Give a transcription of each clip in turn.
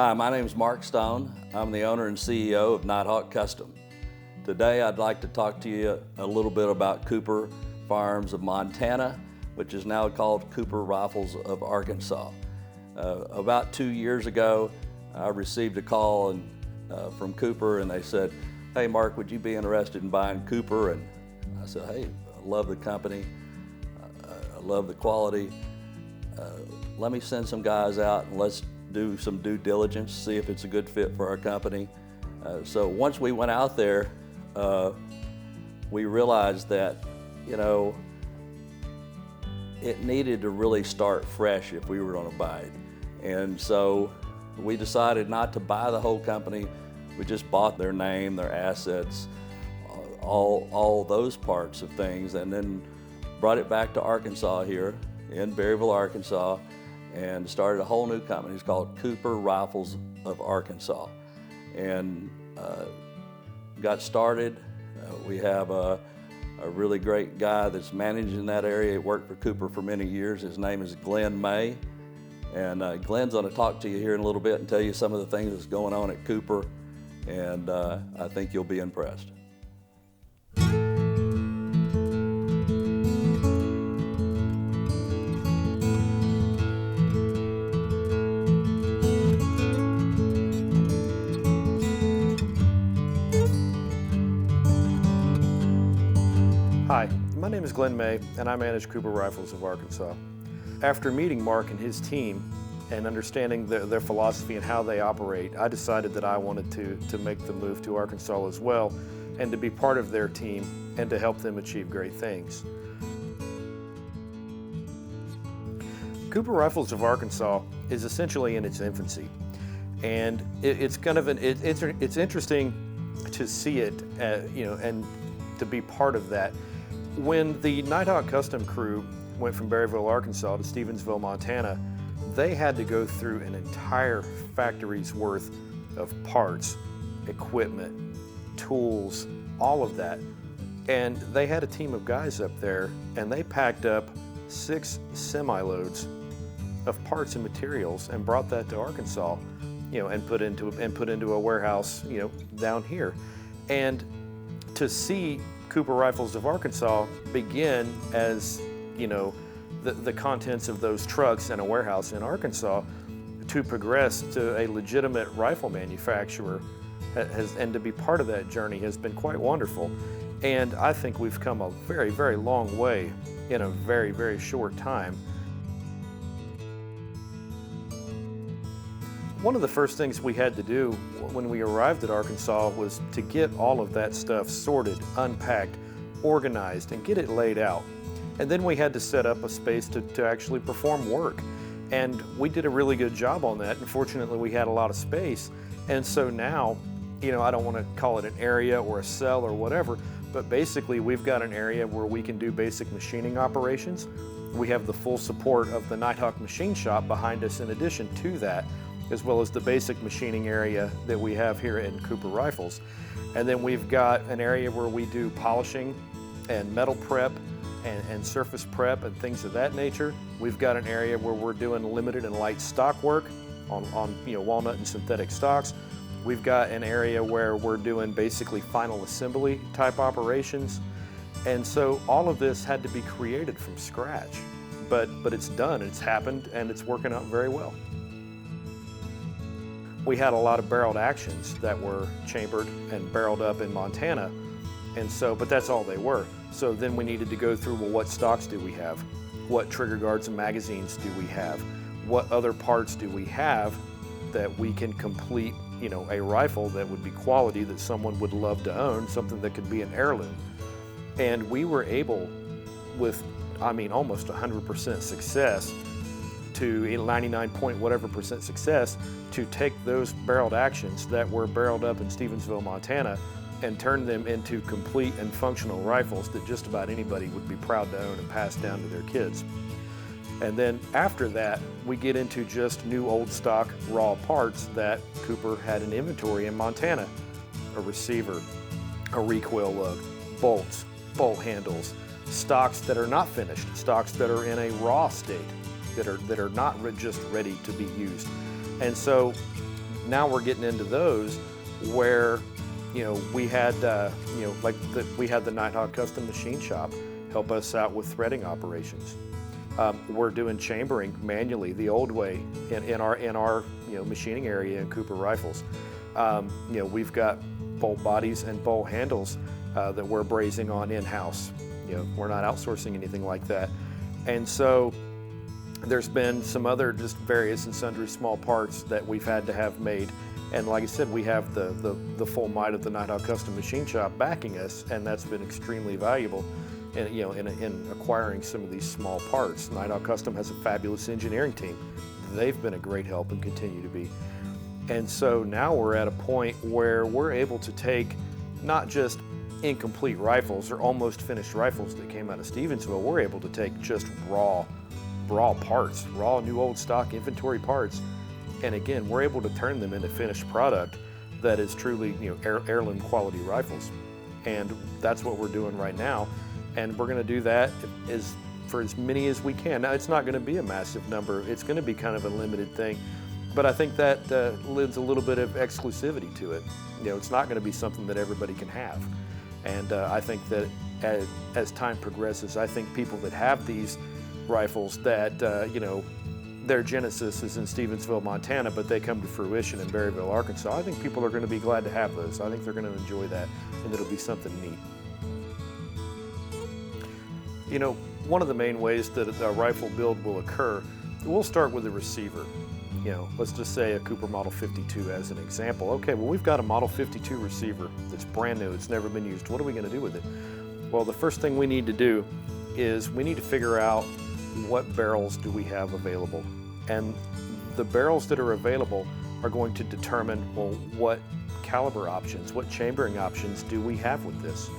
Hi, my name is Mark Stone. I'm the owner and CEO of Nighthawk Custom. Today I'd like to talk to you a little bit about Cooper Firearms of Montana, which is now called Cooper Rifles of Arkansas. About 2 years ago, I received a call from Cooper, and they said, "Hey Mark, would you be interested in buying Cooper?" And I said, "Hey, I love the company, I love the quality. Let me send some guys out and let's do some due diligence, see if it's a good fit for our company." So once we went out there, we realized that, it needed to really start fresh if we were going to buy it. And so we decided not to buy the whole company. We just bought their name, their assets, all those parts of things, and then brought it back to Arkansas here in Berryville, Arkansas, and started a whole new company. It's called Cooper Rifles of Arkansas. And got started. We have a really great guy that's managing that area. He worked for Cooper for many years. His name is Glenn May. And Glenn's going to talk to you here in a little bit and tell you some of the things that's going on at Cooper. And I think you'll be impressed. Hi, my name is Glenn May, and I manage Cooper Rifles of Arkansas. After meeting Mark and his team and understanding their philosophy and how they operate, I decided that I wanted to make the move to Arkansas as well, and to be part of their team and to help them achieve great things. Cooper Rifles of Arkansas is essentially in its infancy, and it's interesting to see it, and to be part of that. When the Nighthawk Custom crew went from Berryville, Arkansas to Stevensville, Montana, they had to go through an entire factory's worth of parts, equipment, tools, all of that. And they had a team of guys up there, and they packed up 6 semi-loads of parts and materials and brought that to Arkansas, and put into a warehouse, down here. And to see Cooper Rifles of Arkansas begin as, the contents of those trucks in a warehouse in Arkansas, to progress to a legitimate rifle manufacturer, and to be part of that journey has been quite wonderful. And I think we've come a very, very long way in a very, very short time. One of the first things we had to do when we arrived at Arkansas was to get all of that stuff sorted, unpacked, organized, and get it laid out. And then we had to set up a space to actually perform work. And we did a really good job on that. And fortunately, we had a lot of space. And so now, I don't want to call it an area or a cell or whatever, but basically we've got an area where we can do basic machining operations. We have the full support of the Nighthawk machine shop behind us in addition to that, as well as the basic machining area that we have here in Cooper Rifles. And then we've got an area where we do polishing and metal prep and surface prep and things of that nature. We've got an area where we're doing limited and light stock work on walnut and synthetic stocks. We've got an area where we're doing basically final assembly type operations. And so all of this had to be created from scratch, but it's done, it's happened, and it's working out very well. We had a lot of barreled actions that were chambered and barreled up in Montana, but that's all they were. So then we needed to go through, well, what stocks do we have? What trigger guards and magazines do we have? What other parts do we have that we can complete, a rifle that would be quality that someone would love to own, something that could be an heirloom? And we were able, with, almost 100% success, to 99 point whatever percent success, to take those barreled actions that were barreled up in Stevensville, Montana, and turn them into complete and functional rifles that just about anybody would be proud to own and pass down to their kids. And then after that, we get into just new old stock raw parts that Cooper had in inventory in Montana. A receiver, a recoil lug, bolts, bolt handles, stocks that are not finished, stocks that are in a raw state, that are not just ready to be used. And so now we're getting into those where, we had, we had the Nighthawk Custom machine shop help us out with threading operations. We're doing chambering manually the old way in our machining area in Cooper Rifles. We've got bolt bodies and bolt handles that we're brazing on in-house. We're not outsourcing anything like that. And so there's been some other just various and sundry small parts that we've had to have made. And like I said, we have the full might of the Nighthawk Custom machine shop backing us, and that's been extremely valuable in acquiring some of these small parts. Nighthawk Custom has a fabulous engineering team. They've been a great help and continue to be. And so now we're at a point where we're able to take not just incomplete rifles or almost finished rifles that came out of Stevensville, we're able to take just raw parts, raw new old stock inventory parts. And again, we're able to turn them into finished product that is truly heirloom quality rifles. And that's what we're doing right now. And we're going to do that for as many as we can. Now, it's not going to be a massive number. It's going to be kind of a limited thing. But I think that lends a little bit of exclusivity to it. It's not going to be something that everybody can have. And I think that as time progresses, I think people that have these rifles that, their genesis is in Stevensville, Montana, but they come to fruition in Berryville, Arkansas, I think people are going to be glad to have those. I think they're going to enjoy that, and it'll be something neat. One of the main ways that a rifle build will occur, we'll start with a receiver. Let's just say a Cooper Model 52 as an example. Okay, well, we've got a Model 52 receiver that's brand new, it's never been used. What are we going to do with it? Well, the first thing we need to do is we need to figure out what barrels do we have available. And the barrels that are available are going to determine, well, what caliber options, what chambering options do we have with this?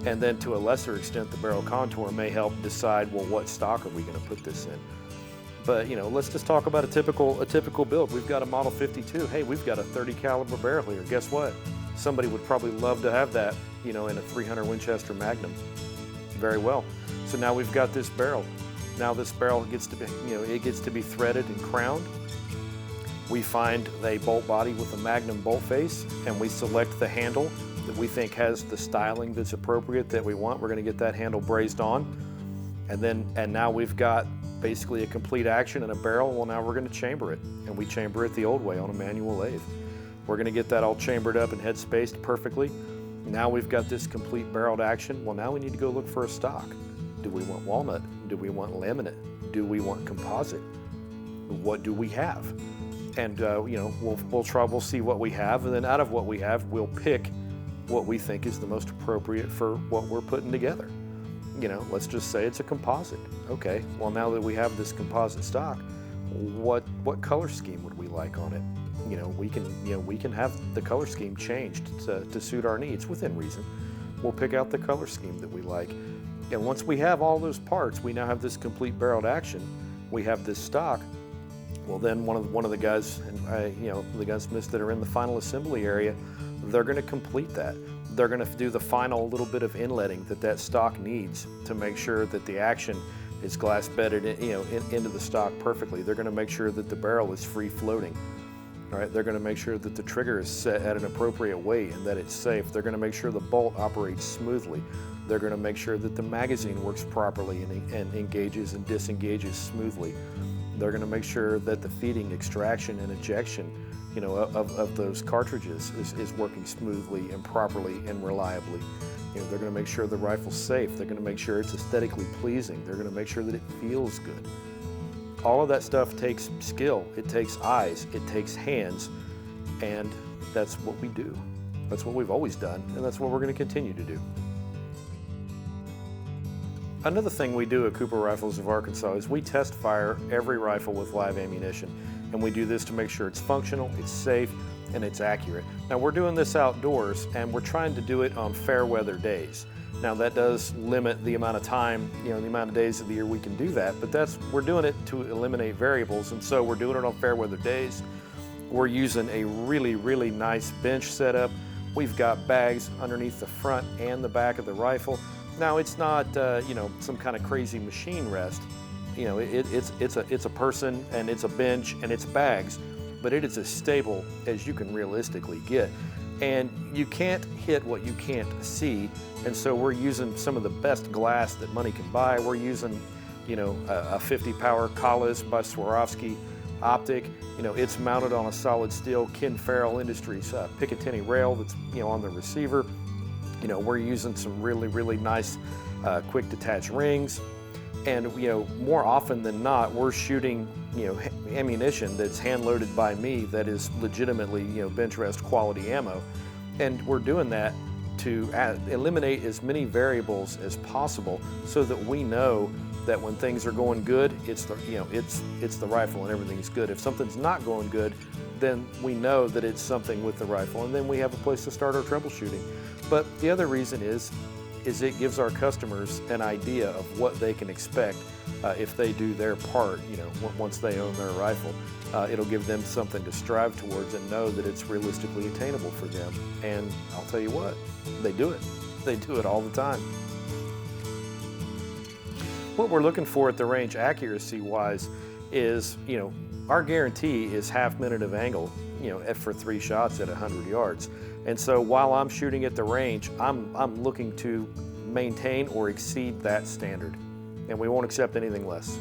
And then to a lesser extent, the barrel contour may help decide, well, what stock are we going to put this in? But let's just talk about a typical build. We've got a Model 52. Hey, we've got a 30 caliber barrel here. Guess what? Somebody would probably love to have that, in a 300 Winchester Magnum. Very well. So now we've got this barrel. Now this barrel gets to be, it gets to be threaded and crowned. We find a bolt body with a Magnum bolt face, and we select the handle that we think has the styling that's appropriate that we want. We're going to get that handle brazed on, and now we've got basically a complete action and a barrel. Well, now we're going to chamber it, and we chamber it the old way on a manual lathe. We're going to get that all chambered up and head spaced perfectly. Now we've got this complete barreled action. Well, now we need to go look for a stock. Do we want walnut? Do we want laminate? Do we want composite? What do we have? And we'll see what we have, and then out of what we have, we'll pick what we think is the most appropriate for what we're putting together. Let's just say it's a composite. Okay, well, now that we have this composite stock, what color scheme would we like on it? We can have the color scheme changed to suit our needs within reason. We'll pick out the color scheme that we like. And once we have all those parts, we now have this complete barreled action. We have this stock. Well, then one of the guys, the gunsmiths that are in the final assembly area, they're going to complete that. They're going to do the final little bit of inletting that stock needs to make sure that the action is glass bedded, into the stock perfectly. They're going to make sure that the barrel is free floating. All right, they're going to make sure that the trigger is set at an appropriate weight and that it's safe. They're going to make sure the bolt operates smoothly. They're going to make sure that the magazine works properly and engages and disengages smoothly. They're going to make sure that the feeding, extraction, and ejection, of those cartridges is working smoothly and properly and reliably. They're going to make sure the rifle's safe. They're going to make sure it's aesthetically pleasing. They're going to make sure that it feels good. All of that stuff takes skill. It takes eyes. It takes hands. And that's what we do. That's what we've always done, and that's what we're going to continue to do. Another thing we do at Cooper Rifles of Arkansas is we test fire every rifle with live ammunition. And we do this to make sure it's functional, it's safe, and it's accurate. Now, we're doing this outdoors, and we're trying to do it on fair weather days. Now, that does limit the amount of time, the amount of days of the year we can do that, but we're doing it to eliminate variables, and so we're doing it on fair weather days. We're using a really, really nice bench setup. We've got bags underneath the front and the back of the rifle. Now, it's not, some kind of crazy machine rest. It's a person, and it's a bench, and it's bags. but it is as stable as you can realistically get. And you can't hit what you can't see, and so we're using some of the best glass that money can buy. We're using, you know, a 50 power Collis by Swarovski optic. You know, it's mounted on a solid steel Ken Farrell Industries Picatinny rail that's, you know, on the receiver. You know, we're using some really nice quick detach rings, and you know, more often than not, we're shooting, you know, ammunition that's hand loaded by me that is legitimately, you know, bench rest quality ammo, and we're doing that to eliminate as many variables as possible so that we know that when things are going good, it's the, you know, it's the rifle and everything's good. If something's not going good, then we know that it's something with the rifle, and then we have a place to start our troubleshooting. But the other reason is it gives our customers an idea of what they can expect if they do their part, you know, once they own their rifle. It'll give them something to strive towards and know that it's realistically attainable for them. And I'll tell you what, they do it. They do it all the time. What we're looking for at the range accuracy-wise is, you know, our guarantee is half minute of angle, you know, for 3 shots at 100 yards. And so while I'm shooting at the range, I'm looking to maintain or exceed that standard, and we won't accept anything less.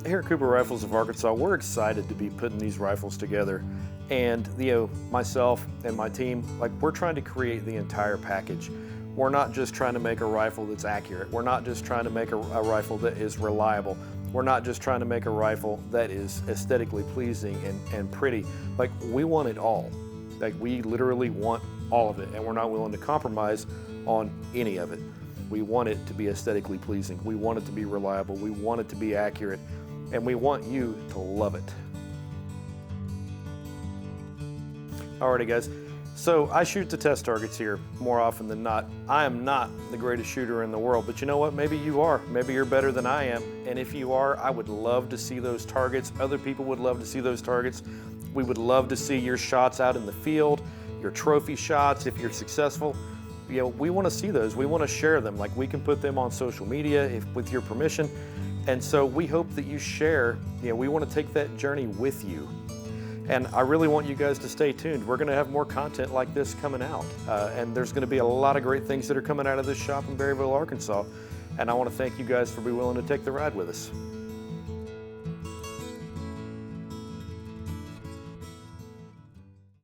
Here at Cooper Rifles of Arkansas, we're excited to be putting these rifles together, and you know, myself and my team, like, we're trying to create the entire package. We're not just trying to make a rifle that's accurate. We're not just trying to make a rifle that is reliable. We're not just trying to make a rifle that is aesthetically pleasing and pretty. Like, we want it all. Like, we literally want all of it, and we're not willing to compromise on any of it. We want it to be aesthetically pleasing. We want it to be reliable. We want it to be accurate, and we want you to love it. Alrighty, guys. So I shoot the test targets here more often than not. I am not the greatest shooter in the world, but you know what? Maybe you are. Maybe you're better than I am. And if you are, I would love to see those targets. Other people would love to see those targets. We would love to see your shots out in the field, your trophy shots if you're successful. You know, we want to see those. We want to share them. Like, we can put them on social media with your permission. And so we hope that you share. You know, we want to take that journey with you. And I really want you guys to stay tuned. We're going to have more content like this coming out. And there's going to be a lot of great things that are coming out of this shop in Berryville, Arkansas. And I want to thank you guys for being willing to take the ride with us.